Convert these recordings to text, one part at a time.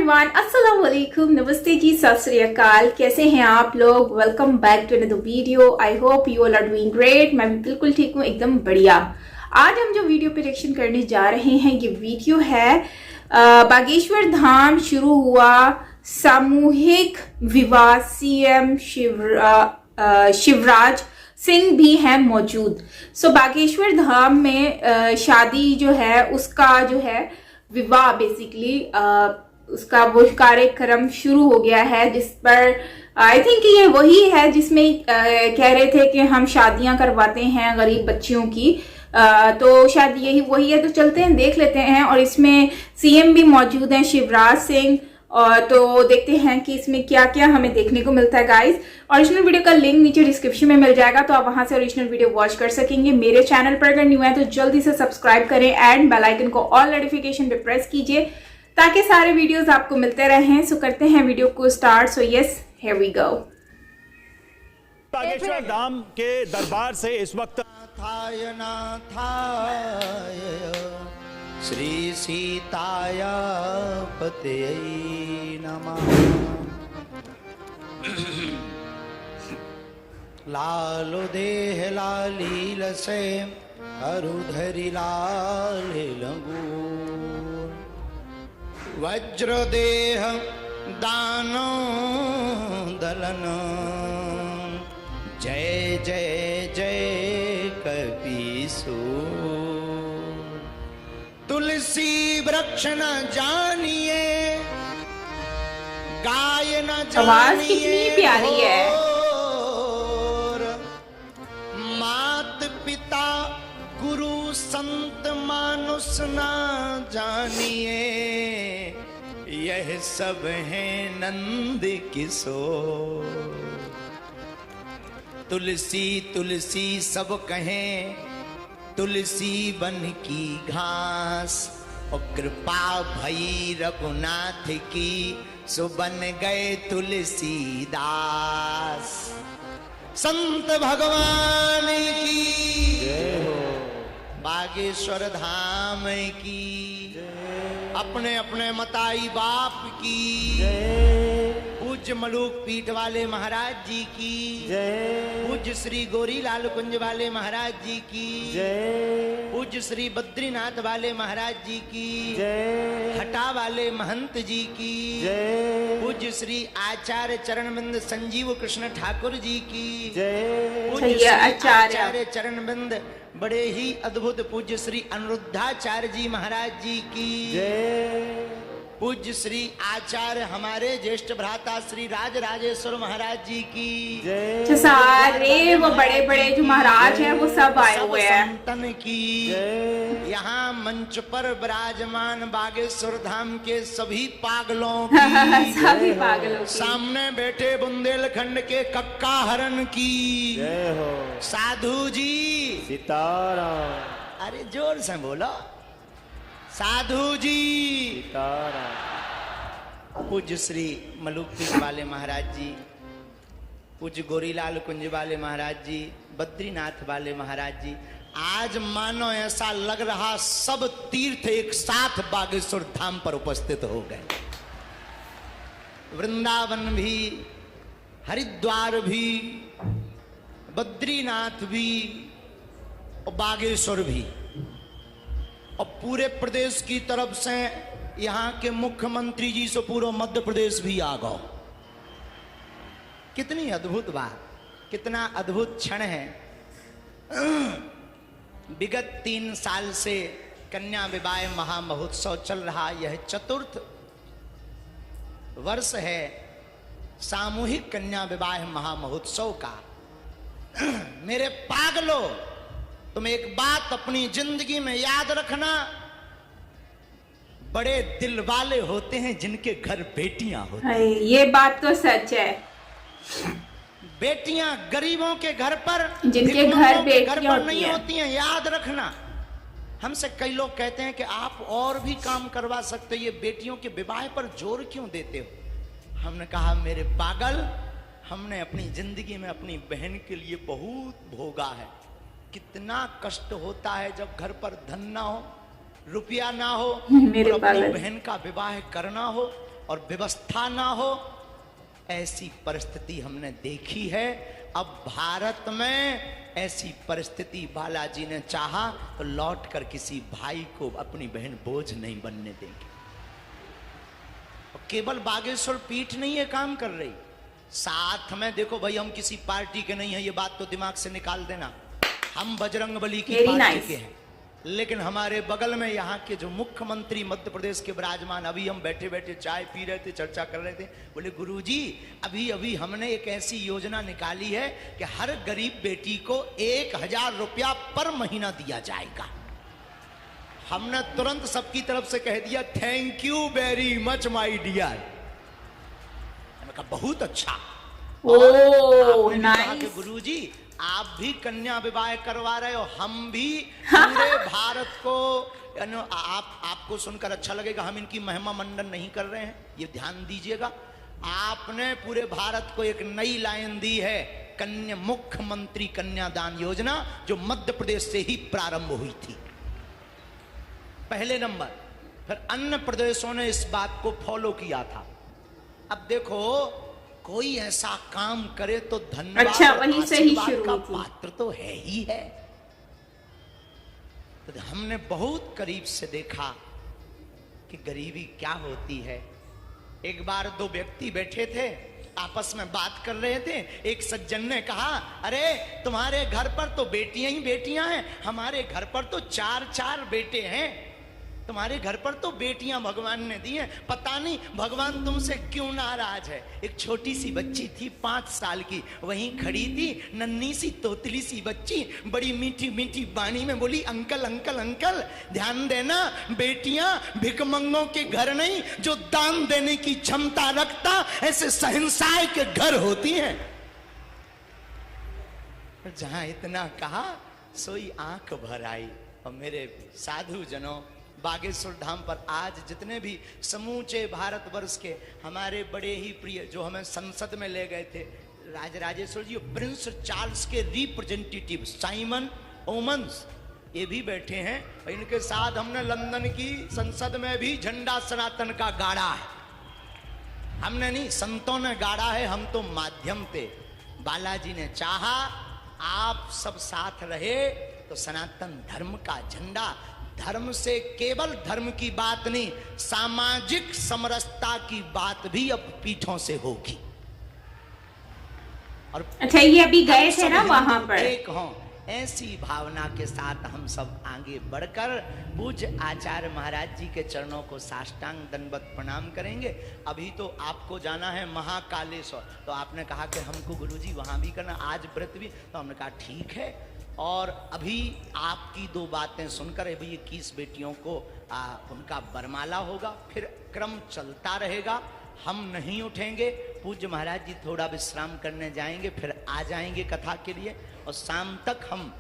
Everyone, अस्सलाम वालेकुम, नमस्ते जी, सत श्री अकाल। कैसे हैं आप लोग? Welcome back to another video. I hope you all are doing great. मैं भी बिल्कुल ठीक हूँ, एकदम बढ़िया। आज हम जो वीडियो पे रिएक्शन करने जा रहे हैं, ये वीडियो है बागेश्वर धाम शुरू हुआ सामूहिक विवाह। सीएम शिवराज सिंह भी हैं मौजूद। सो बागेश्वर धाम में शादी जो है उसका जो है विवाह बेसिकली उसका वो कार्यक्रम शुरू हो गया है, जिस पर आई थिंक ये वही है जिसमें कह रहे थे कि हम शादियां करवाते हैं गरीब बच्चियों की। तो शायद यही वही है। तो चलते हैं, देख लेते हैं। और इसमें सीएम भी मौजूद हैं, शिवराज सिंह। और तो देखते हैं कि इसमें क्या क्या हमें देखने को मिलता है गाइस। ओरिजिनल वीडियो का लिंक नीचे डिस्क्रिप्शन में मिल जाएगा, तो आप वहां से ओरिजिनल वीडियो वॉच कर सकेंगे। मेरे चैनल पर अगर न्यू है तो जल्दी से सब्सक्राइब करें एंड बेल आइकन को ऑल नोटिफिकेशन पे प्रेस कीजिए ताकि सारे वीडियोस आपको मिलते रहें। सो करते हैं वीडियो को start. So yes, here we go. Bageshwar Dham के दरबार से इस वक्त श्री सीताय पतये नमः। लालो देह लालील से अरुधरि लाल लंगूर। वज्र देह दानो दलन। जय जय जय कपीसूर। तुलसी वृक्ष न जानिए, गाय न जानिए। आवाज कितनी प्यारी है। मात पिता गुरु संत मानुष न जानिए, यह सब है नंद किशोर। तुलसी तुलसी सब कहें, तुलसी बन की घास। और कृपा भई रघुनाथ की, सो बन गए तुलसीदास। संत भगवान की जय हो, बागेश्वर धाम की अपने अपने मताई बाप की जय। पूज्य मलूक पीठ वाले महाराज जी की जय। पूज्य श्री गोरी लाल कुंज वाले महाराज जी की जय। पूज्य श्री बद्रीनाथ वाले महाराज जी की जय। हटा वाले महंत जी की जय। पूज्य श्री आचार्य चरणबिंद संजीव कृष्ण ठाकुर जी की जय। पूज्य श्री आचार्य चरणबिंद बड़े ही अद्भुत पूज्य श्री अनिरुद्धाचार्य जी महाराज जी की जय। पूज्य श्री आचार्य हमारे ज्येष्ठ भ्राता श्री राज राजेश्वर महाराज जी की जय। सारे वो बड़े बड़े जो महाराज हैं वो सब आए हुए हैं। संतन की जय। यहाँ मंच पर विराजमान बागेश्वर धाम के सभी पागलों की सभी पागलों की। सामने बैठे बुंदेलखंड के कक्का हरण की जय हो। साधु जी सीताराम। अरे जोर से बोलो, साधु जी पूज्य श्री मलूक पीठ वाले महाराज जी, पूज्य गोरीलाल कुंज वाले महाराज जी, बद्रीनाथ वाले महाराज जी। आज मानो ऐसा लग रहा सब तीर्थ एक साथ बागेश्वर धाम पर उपस्थित हो गए। वृंदावन भी, हरिद्वार भी, बद्रीनाथ भी और बागेश्वर भी, और पूरे प्रदेश की तरफ से यहाँ के मुख्यमंत्री जी से पूरा मध्य प्रदेश भी आ गए। कितनी अद्भुत बात, कितना अद्भुत क्षण है। विगत 3 साल से कन्या विवाह महामहोत्सव चल रहा, यह चतुर्थ वर्ष है सामूहिक कन्या विवाह महामहोत्सव का। मेरे पागलों, तुम एक बात अपनी जिंदगी में याद रखना, बड़े दिल वाले होते हैं जिनके घर बेटियां होती हैं। ये बात तो सच है। बेटियां गरीबों के घर पर, जिनके घर बेटियां घर पर नहीं होती हैं, याद रखना। हमसे कई लोग कहते हैं कि आप और भी काम करवा सकते, ये बेटियों के विवाह पर जोर क्यों देते हो? हमने कहा मेरे पागल, हमने अपनी जिंदगी में अपनी बहन के लिए बहुत भोगा है। कितना कष्ट होता है जब घर पर धन ना हो, रुपया ना हो, मेरे और अपनी बहन का विवाह करना हो। और व्यवस्था ना हो, ऐसी परिस्थिति हमने देखी है। अब भारत में ऐसी परिस्थिति बालाजी ने चाहा तो लौट कर किसी भाई को अपनी बहन बोझ नहीं बनने देंगे। केवल बागेश्वर पीठ नहीं है काम कर रही, साथ में देखो भाई, हम किसी पार्टी के नहीं है, ये बात तो दिमाग से निकाल देना, हम बजरंगबली की पार्टी के हैं। लेकिन हमारे बगल में यहाँ के जो मुख्यमंत्री मध्य प्रदेश के विराजमान, अभी हम बैठे बैठे चाय पी रहे थे, चर्चा कर रहे थे, बोले गुरुजी अभी अभी हमने एक ऐसी योजना निकाली है कि हर गरीब बेटी को 1000 रुपया पर महीना दिया जाएगा। हमने तुरंत सबकी तरफ से कह दिया thank you very much my dear. मैंने कहा बहुत अच्छा। Oh nice. गुरुजी आप भी कन्या विवाह करवा रहे हो, हम भी पूरे भारत को, आपको सुनकर अच्छा लगेगा, हम इनकी महिमा मंडन नहीं कर रहे हैं, ये ध्यान दीजिएगा। आपने पूरे भारत को एक नई लाइन दी है, कन्या मुख्यमंत्री कन्यादान योजना, जो मध्य प्रदेश से ही प्रारंभ हुई थी पहले नंबर। फिर अन्य प्रदेशों ने इस बात को फॉलो किया था। अब देखो कोई ऐसा काम करे तो धन्यवाद, अच्छा, वहीं से ही शुरू का थी। पात्र तो है ही है। तो हमने बहुत करीब से देखा कि गरीबी क्या होती है। एक बार दो व्यक्ति बैठे थे, आपस में बात कर रहे थे। एक सज्जन ने कहा, अरे तुम्हारे घर पर तो बेटियां ही बेटियां हैं, हमारे घर पर तो 4 बेटे हैं। तुम्हारे घर पर तो बेटियां भगवान ने दी हैं, पता नहीं भगवान तुमसे क्यों नाराज है। एक छोटी सी बच्ची थी 5 साल की, वहीं खड़ी थी, नन्ही सी तोतली सी बच्ची, बड़ी मीठी मीठी वाणी में बोली, अंकल अंकल अंकल ध्यान देना, बेटियां भिखमंगों के घर नहीं, जो दान देने की क्षमता रखता ऐसे सहनसाय के घर होती हैं। जहां इतना कहा सोई आंख भर आई। और मेरे साधु जनों, बागेश्वर धाम पर आज जितने भी समूचे भारतवर्ष के हमारे बड़े ही प्रिय, जो हमें संसद में ले गए थे, राजराजेश्वर जी, प्रिंस चार्ल्स के रिप्रेजेंटेटिव साइमन ओमन्स, ये भी बैठे हैं। इनके साथ हमने लंदन की संसद में भी झंडा सनातन का गाड़ा है। हमने नहीं, संतों ने गाड़ा है, हम तो माध्यम थे। बालाजी ने चाहा आप सब साथ रहे तो सनातन धर्म का झंडा, धर्म से केवल धर्म की बात नहीं, सामाजिक समरसता की बात भी अब पीठों से होगी। और अच्छा, ये अभी गए थे ना वहां पर, एक हों, ऐसी भावना के साथ हम सब आगे बढ़कर पूज्य आचार्य महाराज जी के चरणों को साष्टांग दंडवत प्रणाम करेंगे। अभी तो आपको जाना है महाकालेश्वर, तो आपने कहा कि हमको गुरुजी वहां भी करना, आज व्रत भी, तो हमने कहा ठीक है। और अभी आपकी 2 बातें सुनकर अभी 21 बेटियों को उनका बरमाला होगा, फिर क्रम चलता रहेगा, हम नहीं उठेंगे। पूज्य महाराज जी थोड़ा विश्राम करने जाएंगे, फिर आ जाएंगे कथा के लिए, और शाम तक हम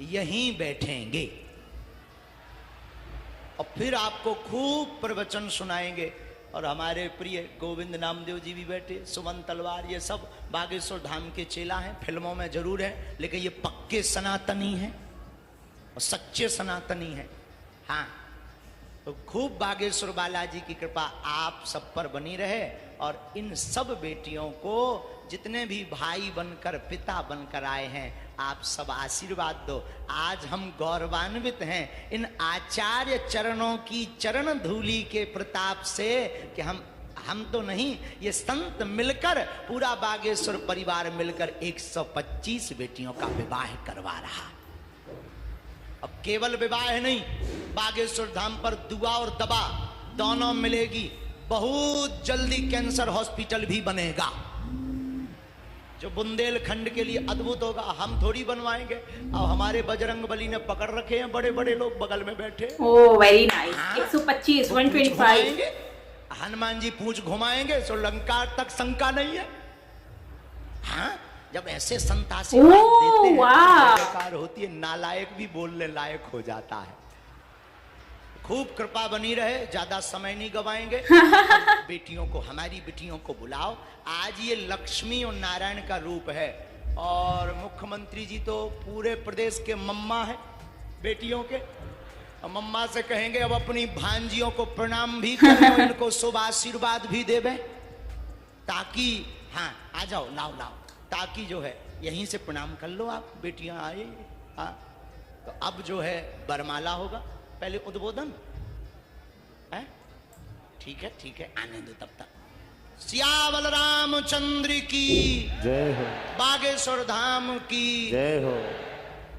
यहीं बैठेंगे और फिर आपको खूब प्रवचन सुनाएंगे। और हमारे प्रिय गोविंद नामदेव जी भी बैठे, सुमन तलवार, ये सब बागेश्वर धाम के चेला हैं, फिल्मों में जरूर है, लेकिन ये पक्के सनातनी हैं और सच्चे सनातनी हैं। हाँ, तो खूब बागेश्वर बालाजी की कृपा आप सब पर बनी रहे। और इन सब बेटियों को, जितने भी भाई बनकर पिता बनकर आए हैं, आप सब आशीर्वाद दो। आज हम गौरवान्वित हैं इन आचार्य चरणों की चरण धूलि के प्रताप से कि हम तो नहीं, ये संत मिलकर, पूरा बागेश्वर परिवार मिलकर 125 बेटियों का विवाह करवा रहा। अब केवल विवाह नहीं, बागेश्वर धाम पर दुआ और दवा दोनों मिलेगी। बहुत जल्दी कैंसर हॉस्पिटल भी बनेगा, जो बुंदेलखंड के लिए अद्भुत होगा। हम थोड़ी बनवाएंगे, अब हमारे बजरंगबली ने पकड़ रखे हैं, बड़े बड़े लोग बगल में बैठे। Oh very nice. 125 125 Hanuman ji पूंछ घुमाएंगे, तो लंका तक शंका नहीं है। हाँ, जब ऐसे संत आशीर्वाद देते हैं, बेकार होती है, नालायक भी बोलने लायक हो जाता है। खूब कृपा बनी रहे, ज्यादा समय नहीं गवाएंगे। बेटियों को, हमारी बेटियों को बुलाओ। आज ये लक्ष्मी और नारायण का रूप है, और मुख्यमंत्री जी तो पूरे प्रदेश के मम्मा हैं बेटियों के। मम्मा से कहेंगे अब अपनी भांजियों को प्रणाम भी करें और इनको शुभ आशीर्वाद भी देवे, ताकि हाँ आ जाओ, लाओ लाओ, ताकि जो है यहीं से प्रणाम कर लो आप बेटियां आए। हाँ तो अब जो है बरमाला होगा, पहले उद्बोधन है। ठीक है ठीक है, आने दो तब तक। सियावल रामचंद्र की जय हो, बागेश्वर धाम की जय हो,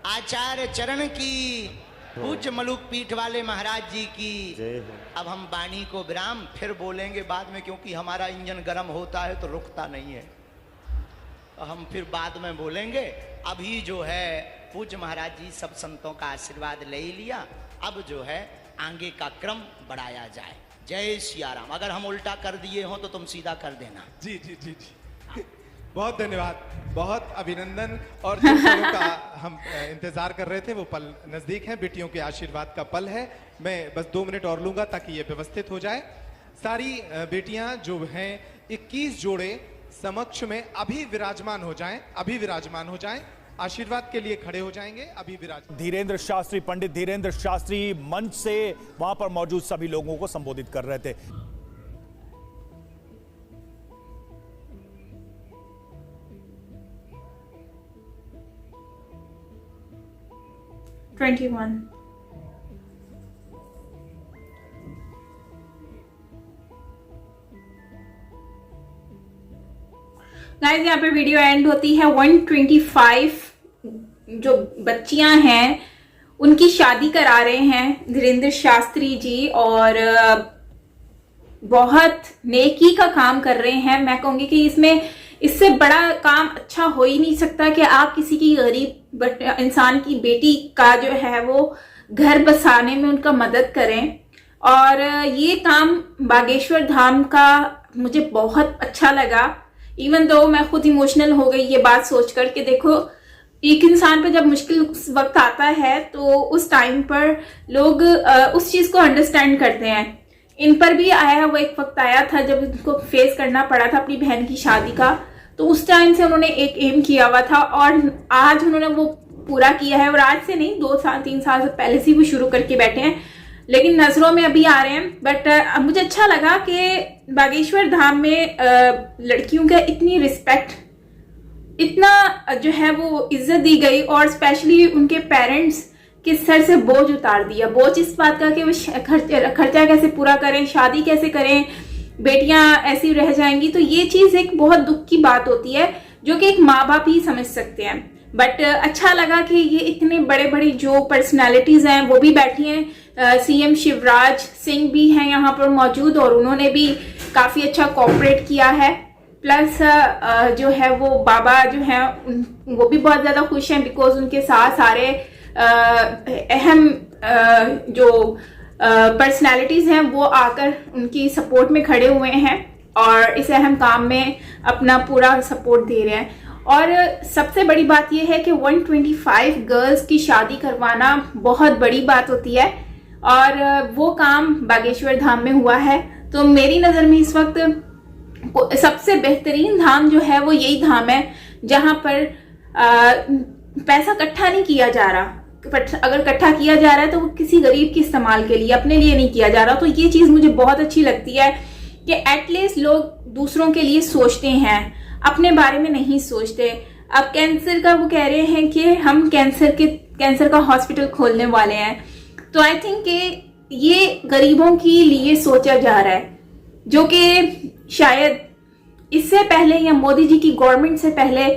आचार्य चरण की, पूज्य मलुक पीठ वाले महाराज जी की जय हो। अब हम वाणी को विराम फिर बोलेंगे बाद में, क्योंकि हमारा इंजन गर्म होता है तो रुकता नहीं है, तो हम फिर बाद में बोलेंगे। अभी जो है पूज्य महाराज जी सब संतों का आशीर्वाद ले लिया, अब जो है आगे का क्रम बढ़ाया जाए। जय सिया राम। अगर हम उल्टा कर दिए हो तो तुम सीधा कर देना। जी जी जी जी, बहुत धन्यवाद, बहुत अभिनंदन। और जिन पलों का हम इंतजार कर रहे थे वो पल नजदीक है, बेटियों के आशीर्वाद का पल है। मैं बस 2 मिनट और लूंगा ताकि ये व्यवस्थित हो जाए। सारी बेटियां जो हैं 21 जोड़े समक्ष में अभी विराजमान हो जाएं, अभी विराजमान हो जाएं, आशीर्वाद के लिए खड़े हो जाएंगे। अभी विराजमान धीरेन्द्र शास्त्री, पंडित धीरेन्द्र शास्त्री मंच से वहां पर मौजूद सभी लोगों को संबोधित कर रहे थे। गाइस यहाँ पे वीडियो एंड होती है। 125 जो बच्चियां हैं उनकी शादी करा रहे हैं धीरेन्द्र शास्त्री जी, और बहुत नेकी का काम कर रहे हैं। मैं कहूंगी कि इससे बड़ा काम अच्छा हो ही नहीं सकता कि आप किसी की गरीब इंसान की बेटी का जो है वो घर बसाने में उनका मदद करें। और ये काम बागेश्वर धाम का मुझे बहुत अच्छा लगा, इवन दो मैं खुद इमोशनल हो गई ये बात सोचकर कि देखो एक इंसान पर जब मुश्किल वक्त आता है तो उस टाइम पर लोग उस चीज को अंडरस्टैंड करते हैं। इन पर भी आया वो एक वक्त आया था जब उनको फेस करना पड़ा था अपनी बहन की शादी का, तो उस टाइम से उन्होंने एक एम किया हुआ था और आज उन्होंने वो पूरा किया है। और आज से नहीं, 2 साल 3 साल से पहले से वो शुरू करके बैठे हैं, लेकिन नजरों में अभी आ रहे हैं। बट मुझे अच्छा लगा कि बागेश्वर धाम में लड़कियों का इतनी रिस्पेक्ट, इतना जो है वो इज्जत दी गई, और स्पेशली उनके पेरेंट्स के सर से बोझ उतार दिया। बोझ इस बात का कि वो खर्चा कैसे पूरा करें, शादी कैसे करें, बेटियां ऐसी रह जाएंगी। तो ये चीज एक बहुत दुख की बात होती है जो कि एक माँ बाप ही समझ सकते हैं। बट अच्छा लगा कि ये इतने बड़े बड़े जो पर्सनालिटीज हैं वो भी बैठी हैं। सीएम शिवराज सिंह भी हैं यहाँ पर मौजूद और उन्होंने भी काफी अच्छा कोऑपरेट किया है। प्लस जो है वो बाबा जो है वो भी बहुत ज्यादा खुश हैं, बिकॉज उनके साथ सारे अहम जो पर्सनालिटीज हैं वो आकर उनकी सपोर्ट में खड़े हुए हैं और इस अहम काम में अपना पूरा सपोर्ट दे रहे हैं। और सबसे बड़ी बात यह है कि 125 गर्ल्स की शादी करवाना बहुत बड़ी बात होती है और वो काम बागेश्वर धाम में हुआ है। तो मेरी नजर में इस वक्त सबसे बेहतरीन धाम जो है वो यही धाम है जहां पर पैसा इकट्ठा नहीं किया जा रहा। अगर इकट्ठा किया जा रहा है तो वो किसी गरीब के इस्तेमाल के लिए, अपने लिए नहीं किया जा रहा। तो ये चीज मुझे बहुत अच्छी लगती है कि एटलीस्ट लोग दूसरों के लिए सोचते हैं, अपने बारे में नहीं सोचते। अब कैंसर का वो कह रहे हैं कि हम कैंसर का हॉस्पिटल खोलने वाले हैं, तो आई थिंक कि ये गरीबों के लिए सोचा जा रहा है, जो कि शायद इससे पहले या मोदी जी की गवर्नमेंट से पहले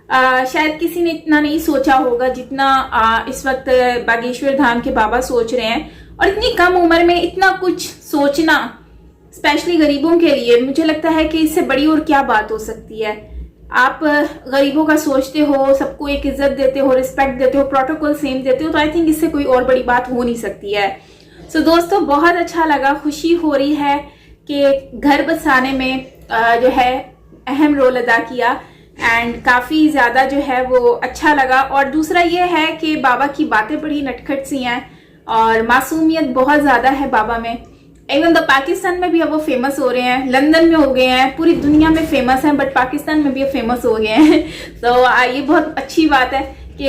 शायद किसी ने इतना नहीं सोचा होगा जितना इस वक्त बागेश्वर धाम के बाबा सोच रहे हैं। और इतनी कम उम्र में इतना कुछ सोचना, स्पेशली गरीबों के लिए, मुझे लगता है कि इससे बड़ी और क्या बात हो सकती है। आप गरीबों का सोचते हो, सबको एक इज्जत देते हो, रिस्पेक्ट देते हो, प्रोटोकॉल सेम देते हो, तो आई थिंक इससे कोई और बड़ी बात हो नहीं सकती है। सो दोस्तों बहुत अच्छा लगा, खुशी हो रही है कि घर बसाने में जो है अहम रोल अदा किया एंड काफी ज्यादा जो है वो अच्छा लगा। और दूसरा ये है कि बाबा की बातें बड़ी नटखट सी हैं और मासूमियत बहुत ज्यादा है बाबा में। इवन तो पाकिस्तान में भी अब वो फेमस हो रहे हैं, लंदन में हो गए हैं, पूरी दुनिया में फेमस हैं, बट पाकिस्तान में भी फेमस हो गए हैं। तो ये बहुत अच्छी बात है कि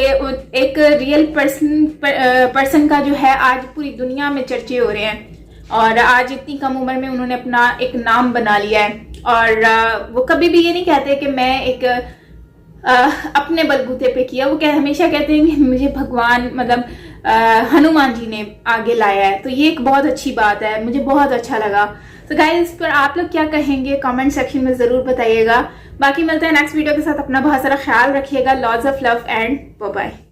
एक रियल पर्सन का जो है आज पूरी दुनिया में चर्चे हो रहे हैं, और आज इतनी कम उम्र में उन्होंने अपना एक नाम बना लिया है। और वो कभी भी ये नहीं कहते कि मैं एक अपने बलबूते पे किया, वो हमेशा कहते हैं कि मुझे भगवान मतलब हनुमान जी ने आगे लाया है। तो ये एक बहुत अच्छी बात है, मुझे बहुत अच्छा लगा। तो गाइस, इस पर आप लोग क्या कहेंगे कमेंट सेक्शन में ज़रूर बताइएगा। बाकी मिलते हैं नेक्स्ट वीडियो के साथ। अपना बहुत सारा ख्याल रखिएगा। Lots of love and bye bye.